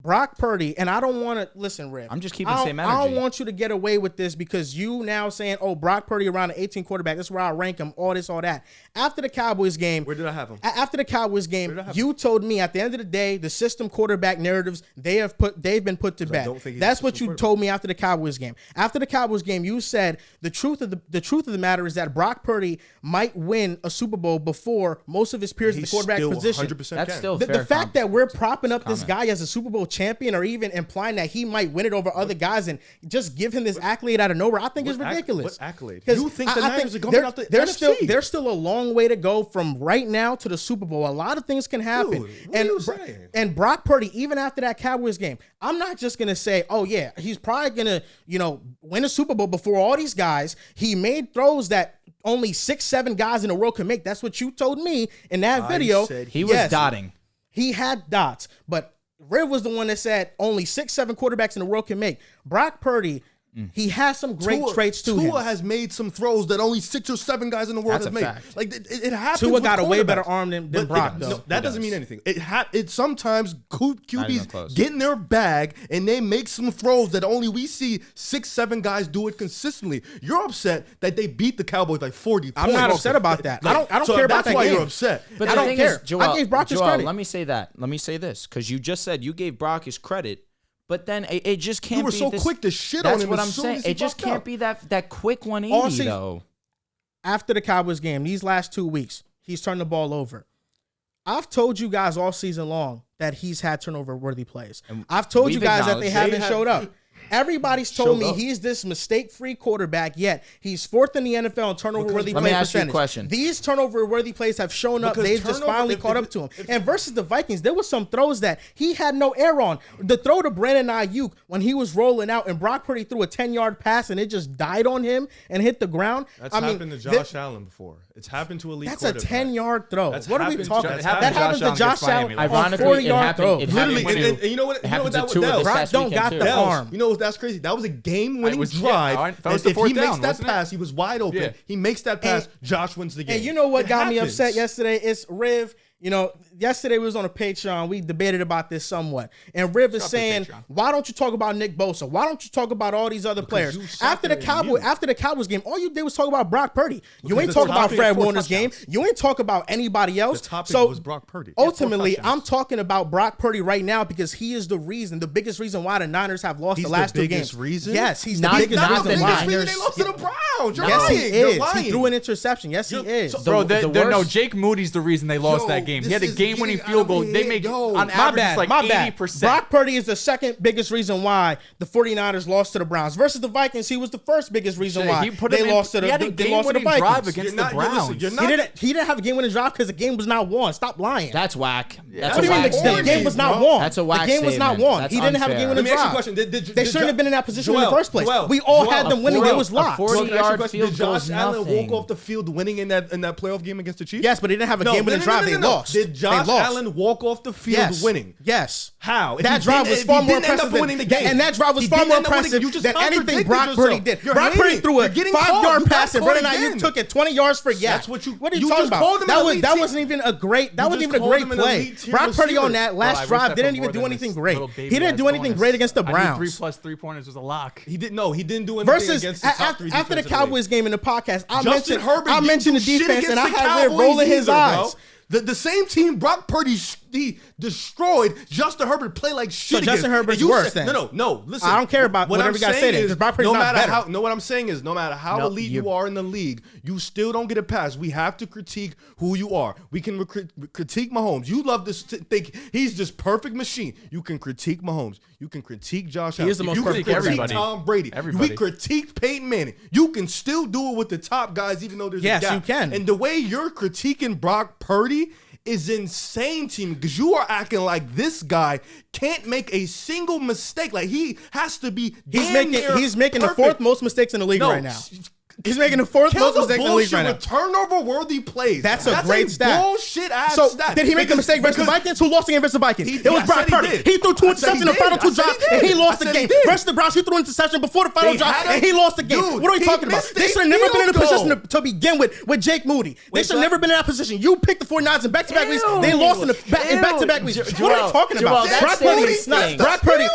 Brock Purdy, and I don't want to listen, Riv. I'm just keeping the same energy. I don't want you to get away with this because you now saying, "Oh, Brock Purdy around the 18 quarterback. This is where I rank him." All this, all that. After the Cowboys game, where did I have him? After the Cowboys game, you told me at the end of the day, the system quarterback narratives they've been put to bed. That's what you told me after the Cowboys game. After the Cowboys game, you said the truth of the matter is that Brock Purdy might win a Super Bowl before most of his peers in the quarterback position. 100% That's still the fact that we're propping up this guy as a Super Bowl champion, or even implying that he might win it over other guys and just give him this accolade out of nowhere, I think is ridiculous. What accolade? You think the Niners are going out the NFC? There's still a long way to go from right now to the Super Bowl. A lot of things can happen. Dude, and Brock Purdy, even after that Cowboys game, I'm not just gonna say, oh yeah, he's probably gonna, win a Super Bowl before all these guys. He made throws that only 6-7 guys in the world can make. That's what you told me in that video. He was dotting. He had dots, but Riv was the one that said only 6-7 quarterbacks in the world can make. Brock Purdy, he has some great traits to him. Tua has made some throws that only 6 or 7 guys in the world have made. Fact. Like it happens. Tua got a way better quarterbacks. arm than Brock, though. No, that doesn't mean anything. It sometimes QBs get in their bag and they make some throws that only we see 6-7 guys do it consistently. You're upset that they beat the Cowboys like 40 points. I'm not upset about that. I don't care about that That's why game. you're upset. But I don't care. Joel, I gave Brock his credit. Let me say that. Let me say this, because you just said you gave Brock his credit. But then it just can't be. You were so quick to shit on him. That's what I'm saying. It just can't be that quick 180 though. After the Cowboys game, these last 2 weeks, he's turned the ball over. I've told you guys all season long that he's had turnover-worthy plays. I've told you guys that they haven't showed up. Everybody's told me he's this mistake-free quarterback, yet he's 4th in the NFL in turnover-worthy play percentage. Let me ask you a question. These turnover-worthy plays have shown up. They've just finally caught up to him. And versus the Vikings, there was some throws that he had no air on. The throw to Brandon Ayuk when he was rolling out and Brock Purdy threw a 10-yard pass and it just died on him and hit the ground. That's happened to Josh Allen before. It's happened to elite quarterbacks. That's a 10-yard throw. What are we talking about? That That happened to Josh Allen on 40-yard throw. Literally, and you know what? Brock don't got the arm. You know what? That's crazy. That was a game-winning drive. That was the if fourth he makes down, that wasn't it? pass, he was wide open. Yeah. He makes that pass, Josh wins the game. And you know what got me happens. upset yesterday? It's Riv. Yesterday we was on a Patreon. We debated about this somewhat. And Riv is saying, why don't you talk about Nick Bosa? Why don't you talk about all these other players? After the Cowboys game, all you did was talk about Brock Purdy. You ain't talk about Fred Warner's game. You ain't talk about anybody else. The topic was Brock Purdy. Ultimately, I'm talking about Brock Purdy right now because he is the biggest reason why the Niners have lost the last 2 games. Reason? Yes, he's the biggest reason why. They lost to the Browns. Yes, he is. He threw an interception. Yes, he is. Bro, Jake Moody's the reason they lost that game. He had a game-winning field goal. They make on average like 80%. Brock Purdy is the second biggest reason why the 49ers lost to the Browns. Versus the Vikings, he was the first biggest reason why they lost to the Vikings. He had a game-winning drive against the Browns. He didn't have a game-winning drive because the game was not won. Stop lying. That's whack. What do you mean the game was not won? That's a whack The game was not statement. won. That's He didn't have a unfair. game-winning Let me ask drive. you a question. They shouldn't have been in that position in the first place. We all had them winning. It was locked. 40-yard field Did goes Josh Allen nothing. walk off the field winning in that playoff game against the Chiefs? Yes, but they didn't have a game-winning drive. They lost. Did Josh Allen walk off the field winning? Yes. How? That drive was far more impressive winning the game. And that drive was far more impressive than anything Brock Purdy did. Brock Purdy threw a 5-yard pass and Brandon Ayuk took it 20 yards for yak. What are you talking about? That wasn't even a great play. Brock Purdy on that last drive didn't even do anything great. He didn't do anything great against the Browns. 3+ 3-pointers was a lock. He didn't do anything Versus against the top 3 after the Cowboys game in the podcast, I Justin mentioned the defense and I had Riv rolling his eyes. The same team Brock Purdy destroyed, Justin Herbert played like shit. So Justin Herbert's worse then? No. Listen, I don't care about whatever you guys say then, because Brock Purdy's not better. What I'm saying is, no matter how elite you are in the league, you still don't get a pass. We have to critique who you are. We can critique Mahomes. You love to think he's just perfect machine. You can critique Mahomes. You can critique Josh Allen. He is the most perfect. You can critique Tom Brady. We critique Peyton Manning. You can still do it with the top guys, even though there's a gap. Yes, you can. And the way you're critiquing Brock Purdy is insane to me because you are acting like this guy can't make a single mistake. Like he has to be. He's making the 4th most mistakes in the league right now. He's making the fourth most mistakes in the league right now. Turnover-worthy plays. That's a great stat. Bullshit-ass stat. Did he make a mistake versus the Vikings? Who lost the game versus the Vikings? It was Brock Purdy. He threw 2 interceptions in the final 2 drops, and he lost the game. Versus the Browns, he threw an interception before the final drop, and he lost the game. What are we talking about? They should have never been in a position to begin with Jake Moody. They should have never been in that position. You picked the 49ers in back-to-back weeks. They lost in back-to-back weeks. What are you talking about? Brock Purdy.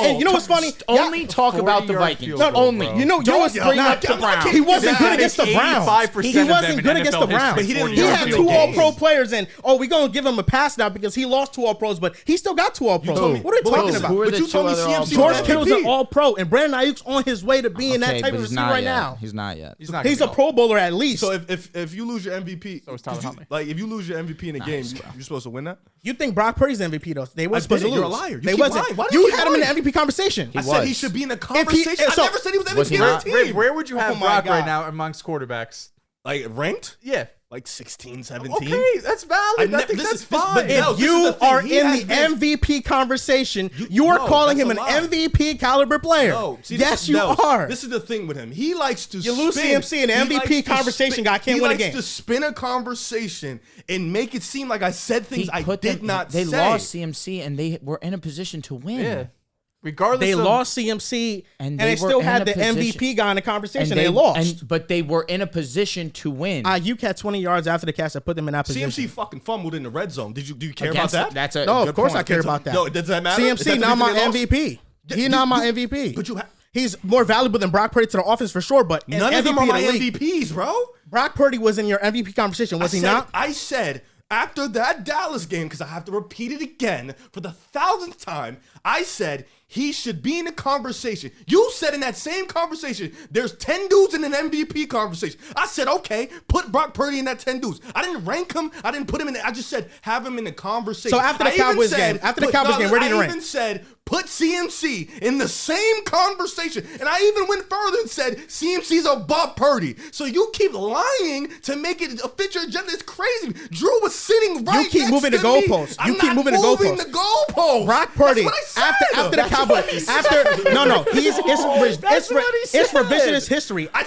And you know what's funny? Only talk about the Vikings. Not only. You know what's bring up the Browns. He wasn't good against the Browns. He wasn't good against the Browns. He had 2 All-Pro players, and we're gonna give him a pass now because he lost 2 All-Pros, but he still got 2 All-Pros. What are you talking about? But you told me CMC. George Kittle's an All-Pro, and Brandon Ayuk's on his way to being that type of receiver right now. He's not yet. He's a Pro Bowler at least. So if you lose your MVP, if you lose your MVP in a game, you're supposed to win that. You think Brock Purdy's the MVP though? They weren't supposed to lose. You're a liar. They wasn't. You had him in the MVP conversation. I said he should be in the conversation. I never said he was MVP of the team. Where would you have Brock right now amongst quarterbacks? Like ranked? Yeah. Like 16, 17. Okay, that's valid. I think that's fine. But if you are in the MVP conversation, you are calling him an MVP caliber player. Yes, you are. This is the thing with him. He likes to spin. You lose CMC and MVP conversation guy can't win a game. He likes to spin a conversation and make it seem like I said things I did not say. They lost CMC and they were in a position to win. Yeah. Regardless, they lost CMC and they still had the MVP guy in the conversation. They lost, but they were in a position to win. Ayuk had 20 yards after the catch that put them in that position. CMC fucking fumbled in the red zone. Do you care about that? No, of course I care about that. No, does that matter? CMC not my MVP. He's not my MVP. But he's more valuable than Brock Purdy to the offense for sure. But none of them are my MVPs, bro. Brock Purdy was in your MVP conversation, was he not? I said. After that Dallas game, because I have to repeat it again for the 1,000th time, I said he should be in the conversation. You said in that same conversation, there's 10 dudes in an MVP conversation. I said, okay, put Brock Purdy in that 10 dudes. I didn't rank him. I didn't put him in it. I just said have him in the conversation. So after the Cowboys game, where did you rank? I even said put CMC in the same conversation. And I even went further and said CMC's above Purdy. So you keep lying to make it a fit your agenda. It's crazy. Drew was sitting right next to me. You keep moving the goalposts. You keep moving the goalposts. Brock Purdy, after the Cowboys, it's revisionist history. I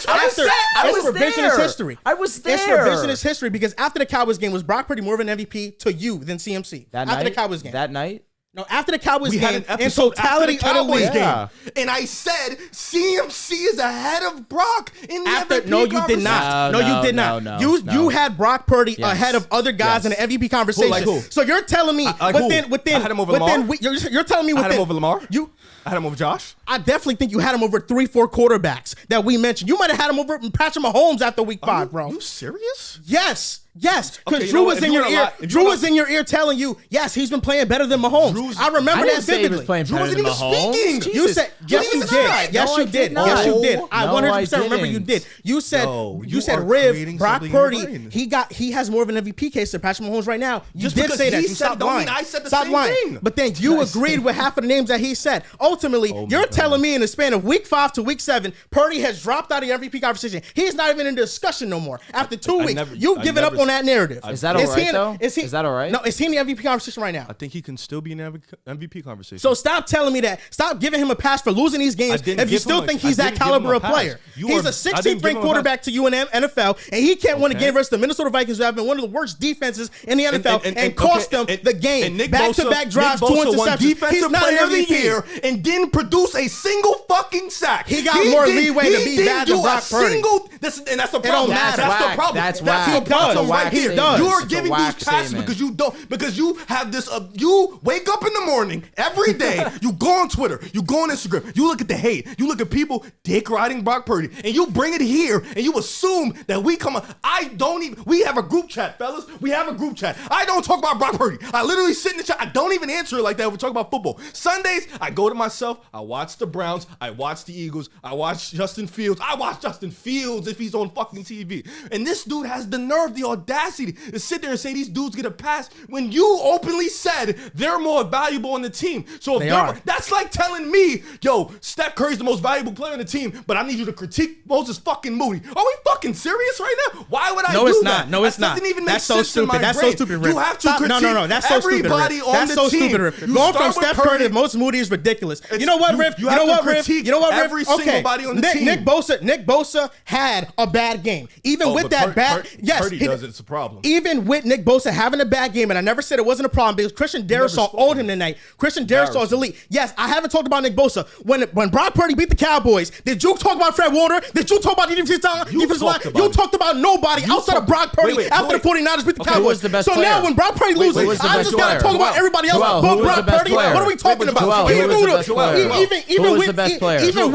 was there. It's revisionist history because after the Cowboys game, was Brock Purdy more of an MVP to you than CMC? After the Cowboys game. That night? No, after the Cowboys game, in totality of the league game. And I said CMC is ahead of Brock in the MVP No, you did not. No, you did not. You had Brock Purdy ahead of other guys in the MVP conversation. Like who? So you're telling me I had him over Lamar. You're telling me I had him over Lamar. I had him over Josh. I definitely think you had him over 3-4 quarterbacks that we mentioned. You might have had him over Patrick Mahomes after week 5, bro. Are you serious? Yes. Because Drew was in your ear. Drew was in your ear telling you, yes, he's been playing better than Mahomes. I remember that vividly. He was playing better than Mahomes. You said yes, you did. Yes, you did. Yes, you did. I 100% remember you did. You said Riv, Brock Purdy, he has more of an MVP case than Patrick Mahomes right now. You did say that. You stopped lying. I said the same thing. But then you agreed with half of the names that he said. Ultimately, you're telling me in the span of week 5 to week 7, Purdy has dropped out of the MVP conversation. He's not even in discussion no more. After 2 weeks, you've given up on that narrative. Is that all right, though? Is that all right? No, is he in the MVP conversation right now? I think he can still be in the MVP conversation. So stop telling me that. Stop giving him a pass for losing these games if you still think he's that caliber of player. He's a 16th ranked quarterback to you in the NFL, and he can't win a game versus the Minnesota Vikings, who have been one of the worst defenses in the NFL, and cost them the game. Back-to-back drives, 2 interceptions. He's not an MVP. And didn't produce a single fucking sack. He got more leeway to be bad than Brock Purdy. And that's the problem. That's the problem. That's whack. the problem right here. does. You are giving these passes because you have this. You wake up in the morning every day. You go on Twitter. You go on Instagram. You look at the hate. You look at people dick riding Brock Purdy, and you bring it here, and you assume that we come. We have a group chat, fellas. We have a group chat. I don't talk about Brock Purdy. I literally sit in the chat. I don't even answer it like that. We talk about football. Sundays, I go to myself. I watch the Browns. I watch the Eagles. I watch Justin Fields. I watch Justin Fields if he's on fucking TV. And this dude has the nerve, the audacity to sit there and say these dudes get a pass when you openly said they're more valuable on the team. So if that's like telling me, yo, Steph Curry's the most valuable player on the team, but I need you to critique Moses fucking Moody. Are we fucking serious right now? Why would I do that? No, it's not. That doesn't even That's make so sense in my stupid. That's brain. so stupid, Riff. You have to critique That's so stupid, everybody Riff. on That's the so team. stupid, Riff. You Going from start with Steph Curry to most Moody is ridiculous. You know what, Riff? You know what, Riff? Every single body on the team. Nick Bosa had a bad game. Even with that bad, yes, Purdy does. It's a problem. Even with Nick Bosa having a bad game, and I never said it wasn't a problem because Christian Darrisaw owed him tonight. Christian Darrisaw is elite. Yes, I haven't talked about Nick Bosa. When Brock Purdy beat the Cowboys, did you talk about Fred Warner? Did you talk about the defensive line? You talked about nobody outside of Brock Purdy after the 49ers beat the Cowboys. So now when Brock Purdy loses, I just got to talk about everybody else but Brock Purdy. What are we talking about? Even with Nick Bosa, even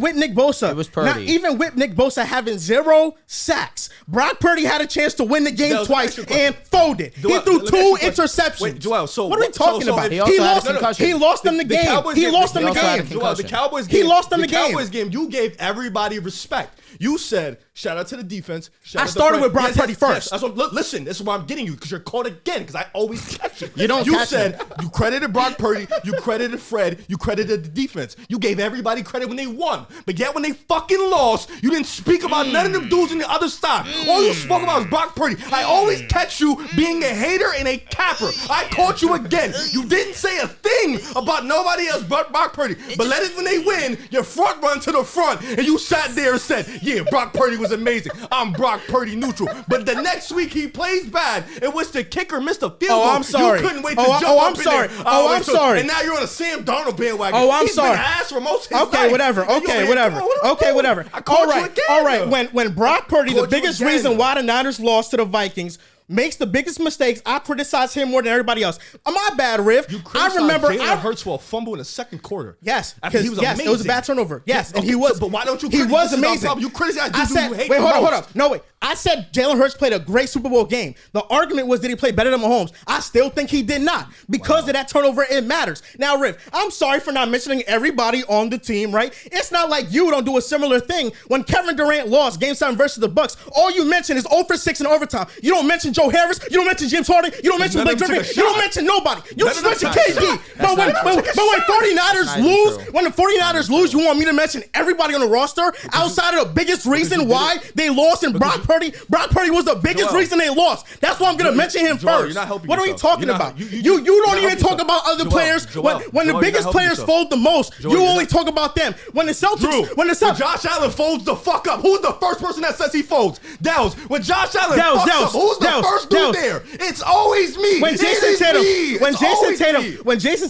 with Nick Bosa, it was Purdy. Even with Nick Bosa having 0 sacks, Brock Purdy had a chance to win the game twice and folded. He threw 2 interceptions. Wait, Joel, so what are we talking about? He lost them the game. He lost them the game. The Cowboys game. He lost them the game. Cowboys game. You gave everybody respect. You said, shout out to the defense. I started with Brock Purdy first. Listen, this is why I'm getting you, because you're caught again, because I always catch you. You said you credited Brock Purdy, you credited Fred, you credited the defense. You gave everybody credit when they won. But yet when they fucking lost, you didn't speak about none of them dudes on the other side. All you spoke about was Brock Purdy. I always catch you being a hater and a capper. I caught you again. You didn't say a thing about nobody else but Brock Purdy. But let it when they win, your front run to the front, and you sat there and said, yeah, Brock Purdy was amazing. I'm Brock Purdy neutral. But the next week he plays bad, in which the kicker missed a field goal. I'm sorry. You couldn't wait to jump up in there. I'm sorry. And now you're on a Sam Darnold bandwagon. I'm sorry. He's been ass for most of his Okay, life. whatever. I caught you again. All right. When Brock Purdy, the biggest reason why the Niners lost to the Vikings, makes the biggest mistakes, I criticize him more than everybody else. My bad, Riff. I remember Jalen Hurts for a fumble in the second quarter. Yes, because he was amazing. It was a bad turnover. Yes, and he was. But why don't you? He was amazing. You criticize. I said, wait, hold up. No, wait. I said Jalen Hurts played a great Super Bowl game. The argument was, did he play better than Mahomes? I still think he did not. Because of that turnover, it matters. Now, Riff, I'm sorry for not mentioning everybody on the team, right? It's not like you don't do a similar thing. When Kevin Durant lost Game 7 versus the Bucks, all you mention is 0 for 6 in overtime. You don't mention Joe Harris. You don't mention James Harden. You don't mention Blake Griffin. You don't mention nobody. You just mention KD. But when 49ers lose, when the 49ers lose, you want me to mention everybody on the roster outside of the biggest reason why they lost in Brock Purdy? Brock Purdy was the biggest reason they lost. That's why I'm going to mention him first. What are we talking about? You don't even talk about other players. When the biggest players fold the most, you only talk about them. When the Celtics, when Josh Allen folds the fuck up, who's the first person that says he folds? Dehls. When Josh Allen fucks up, who's the first dude there? It's always me. When Jason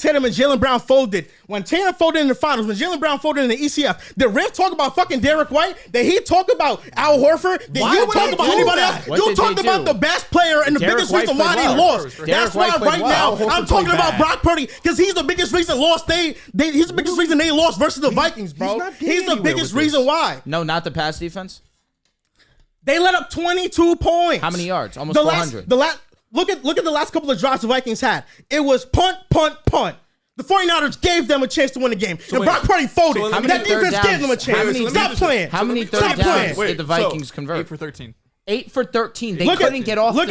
Tatum and Jaylen Brown folded, when Tatum folded in the finals, when Jaylen Brown folded in the ECF, did Riff talk about fucking Derek White? Did he talk about Al Horford? Did you talk about anybody else? You talked about the best player and the biggest reason why they lost. That's why right now I'm talking about Brock Purdy, because he's the biggest reason he's the biggest reason they lost versus the Vikings, bro. He's the biggest reason why. No, not the pass defense. They let up 22 points. How many yards? Almost 400. Look at the last couple of drives the Vikings had. It was punt. The 49ers gave them a chance to win the game. And Brock Purdy folded. That defense gave them a chance. Stop playing. How many third downs did the Vikings convert? 8 for 13. 8 for 13. They couldn't get off the field.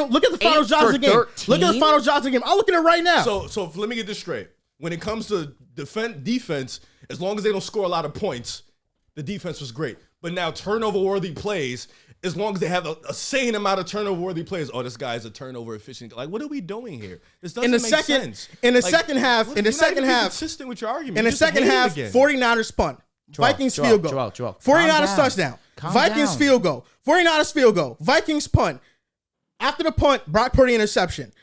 Look at the final drives of the game. Look at the final drives of the game. I'll look at it right now. So let me get this straight. When it comes to defense, as long as they don't score a lot of points, the defense was great. But now turnover-worthy plays, as long as they have a sane amount of turnover-worthy plays, this guy is a turnover efficient. Like, what are we doing here? This doesn't make sense. In the second half, consistent with your argument. In the second half, 49ers punt. Vikings field goal. 49ers touchdown. Vikings field goal. 49ers field goal. Vikings punt. After the punt, Brock Purdy interception.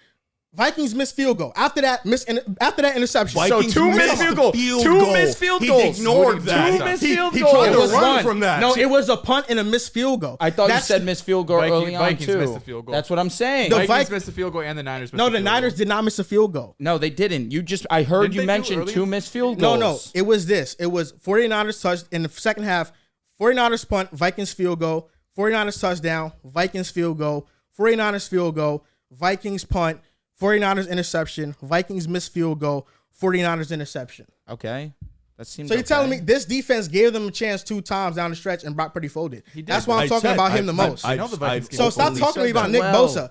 Vikings missed field goal. After that interception. Vikings so 2 missed field goals. 2 missed field goals. He ignored that. 2 missed field goals. He tried to run from that. No, it was a punt and a missed field goal. I thought you said missed field goal early on Vikings too. missed the field goal. That's what I'm saying. The Vikings missed the field goal and the Niners missed the field goal. No, the Niners did not miss a field goal. No, they didn't. I heard you mention 2 missed field goals. No. It was this. It was 49ers touch in the second half. 49ers punt, Vikings field goal. 49ers touchdown, Vikings field goal. 49ers field goal, Vikings punt. 49ers interception, Vikings missed field goal, 49ers interception. Okay. That seems so you're telling me this defense gave them a chance 2 times down the stretch and Brock Purdy folded? That's why I'm talking about him the most. I know the Vikings. So stop talking to me about Nick Bosa.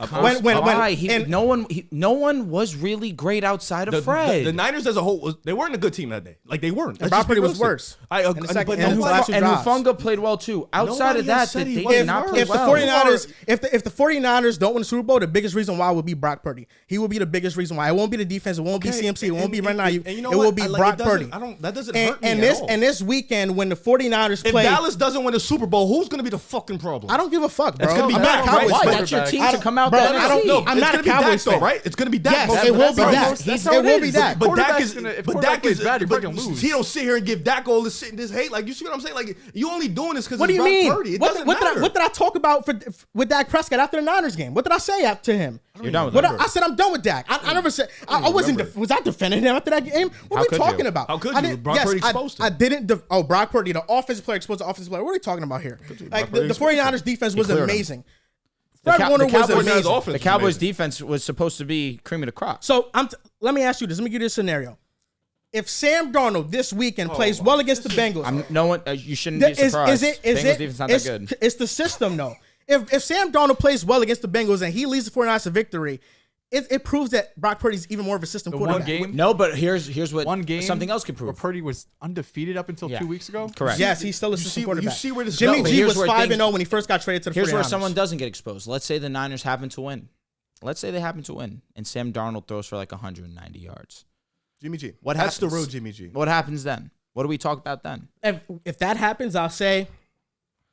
No one was really great outside of Fred. The Niners as a whole, they weren't a good team that day. Like they weren't. And Brock Purdy was worse. And Hufanga played well too. Outside of that, they did not play well. If the 49ers don't win the Super Bowl, the biggest reason why will be Brock Purdy. He will be the biggest reason why. It won't be the defense. It won't be CMC. It won't be right now. It will be Brock Purdy. That doesn't hurt me at all. And this weekend when the 49ers play, if Dallas doesn't win the Super Bowl, who's going to be the fucking problem? I don't give a fuck, bro. It's going to be Dak. Why? That's your team to come out there. I don't know. I'm not a Cowboys fan, right? It's going to be Dak. Yes, it will be Dak. It will be Dak. But Dak is bad. He don't sit here and give Dak all this shit and this hate. Like you see what I'm saying? Like you only doing this because what do you mean? Purdy. It doesn't matter. What did I talk about with Dak Prescott after the Niners game? What did I say to him? You're done with I said I'm done with Dak. I never said I wasn't. Was I defending him after that game? What are we talking about? How could you? Brock Purdy exposed him. I didn't. Brock Purdy, the offensive player exposed the offensive player. What are we talking about here? Like the 49ers defense was amazing. Fred Warner was amazing. The Cowboys defense was supposed to be cream of the crop. So let me ask you this. Let me give you a scenario. If Sam Darnold this weekend plays well against the Bengals, you shouldn't be surprised. Bengals defense not that good. It's the system, though. If Sam Darnold plays well against the Bengals and he leads the 49ers to victory, it proves that Brock Purdy's even more of a system quarterback. One game? No, but here's what one game something else could prove. Where Purdy was undefeated up until 2 weeks ago? Correct. Yes, he's still a system quarterback. You see where this Jimmy goes. G was 5-0 when he first got traded to the 49ers. Here's where someone doesn't get exposed. Let's say the Niners happen to win. Let's say they happen to win, and Sam Darnold throws for like 190 yards. Jimmy G. What That's happens? the real Jimmy G. What happens then? What do we talk about then? If that happens, I'll say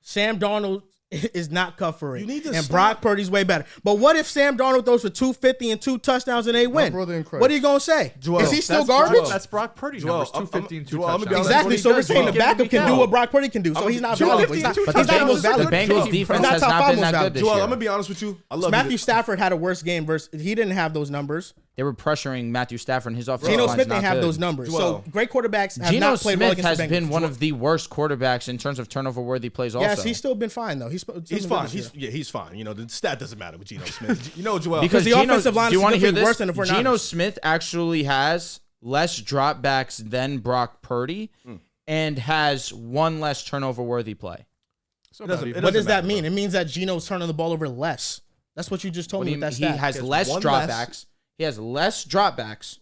Sam Darnold is not cut for it. You need to and stop. Brock Purdy's way better. But what if Sam Darnold throws for 250 and 2 touchdowns and they win? brother in Christ. What are you going to say? Joel, is he still That's garbage? That's Brock Purdy numbers, 250 and 2 Joel, I'm gonna be touchdowns. honest. Exactly. So we're saying the backup can do what Brock Purdy can do. So he's not valuable. He's not the most The valuable. Bengals defense has not been that good this Joel, year. I'm going to be honest with you. I love Matthew Stafford had a worse game versus he didn't have those numbers. They were pressuring Matthew Stafford and his offensive Geno line's Smith not didn't have good. those numbers. Joel. So great quarterbacks have Geno not played well Smith against has the Bengals. been one of the worst quarterbacks in terms of turnover-worthy plays also. Yes, he's still been fine, though. He's fine. He's fine. You know, the stat doesn't matter with Geno Smith. You know, Joel. Because the offensive line do you want to hear is worse than the 49ers. Geno Smith actually has less dropbacks than Brock Purdy and has one less turnover-worthy play. What does that mean? It means that Geno's turning the ball over less. That's what you just told me with that He stat. has less dropbacks. He has less dropbacks,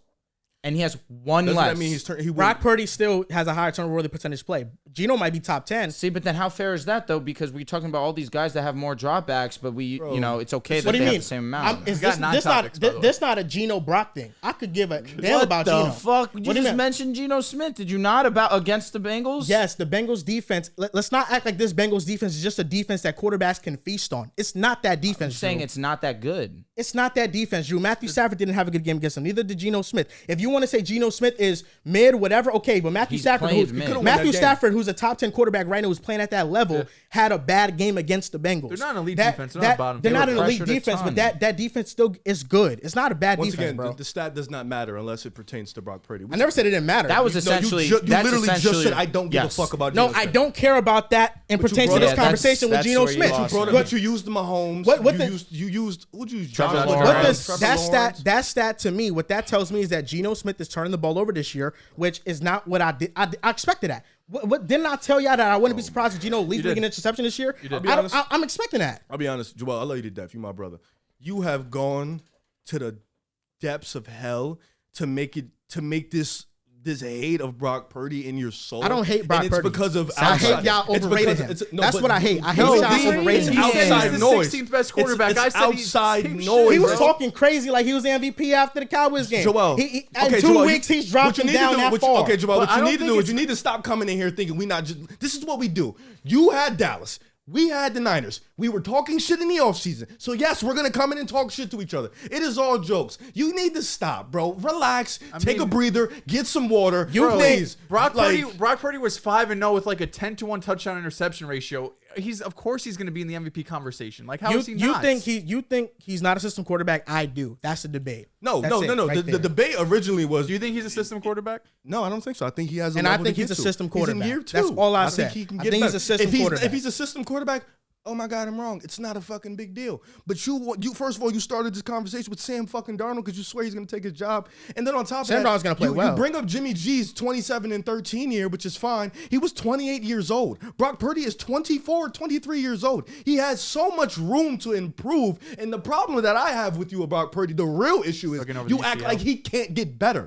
and he has one Doesn't less. that mean Brock Purdy still has a higher turnover-worthy percentage play. Geno might be top 10. See, but then how fair is that though? Because we're talking about all these guys that have more dropbacks, but it's okay that What do they you have mean? the same amount. This not a Geno Brock thing. I could give a damn about Geno. What the fuck? You just mentioned Geno Smith. Did you not against the Bengals? Yes, the Bengals defense. Let's not act like this Bengals defense is just a defense that quarterbacks can feast on. It's not that defense. I'm saying Drew. it's not that good. It's not that defense, Drew. Matthew Stafford didn't have a good game against him. Neither did Geno Smith. If you want to say Geno Smith is mid, whatever, okay. But Matthew Stafford, who's a top 10 quarterback right now, who's playing at that level, had a bad game against the Bengals. They're not an elite defense. They're not bottom. They're not an elite defense, but that defense still is good. It's not a bad defense, again, bro. the stat does not matter unless it pertains to Brock Purdy. I never said it didn't matter. That was essentially. You literally just said I don't give a fuck about Geno No, Smith. I don't care about that and pertains to this conversation with Geno Smith. But you used the Mahomes. You used Trevor Lawrence. That stat to me, what that tells me is that Geno Smith is turning the ball over this year, which is not what I did. I expected that. What didn't I tell y'all that I wouldn't be surprised if Geno leads with an interception this year? I'm expecting that. I'll be honest, Joel. I love you to death. You my brother. You have gone to the depths of hell to make this hate of Brock Purdy in your soul. I don't hate Brock Purdy. It's because of I hate y'all overrated him. That's what I hate. I hate y'all overrated him. He said he's the 16th best quarterback. I said outside noise. He was talking crazy like he was the MVP after the Cowboys game. Joel, in 2 weeks he's dropping down that far. Okay, Joel, what you need to do is you need to stop coming in here thinking we not just. This is what we do. You had Dallas. We had the Niners. We were talking shit in the offseason. So, yes, we're going to come in and talk shit to each other. It is all jokes. You need to stop, bro. Relax. Take a breather. Get some water. Please. Brock Purdy was 5-0 with like a 10-to-1 touchdown interception ratio. Of course he's going to be in the MVP conversation. Like, how is he not? You think he's not a system quarterback? I do. That's the debate. No. The debate originally was. Do you think he's a system quarterback? No, I don't think so. I think he has. And I think he's a system quarterback. He's in year 2. That's all I said. I think he can I get think better. he's a system quarterback. If he's a system quarterback, Oh my God, I'm wrong. It's not a fucking big deal. But you first of all, you started this conversation with Sam fucking Darnold because you swear he's gonna take his job. And then on top of that, Sam Darnold's gonna play well. You bring up Jimmy G's 27-13 year, which is fine. He was 28 years old. Brock Purdy is 24, 23 years old. He has so much room to improve. And the problem that I have with you about Purdy, the real issue is you act like he can't get better.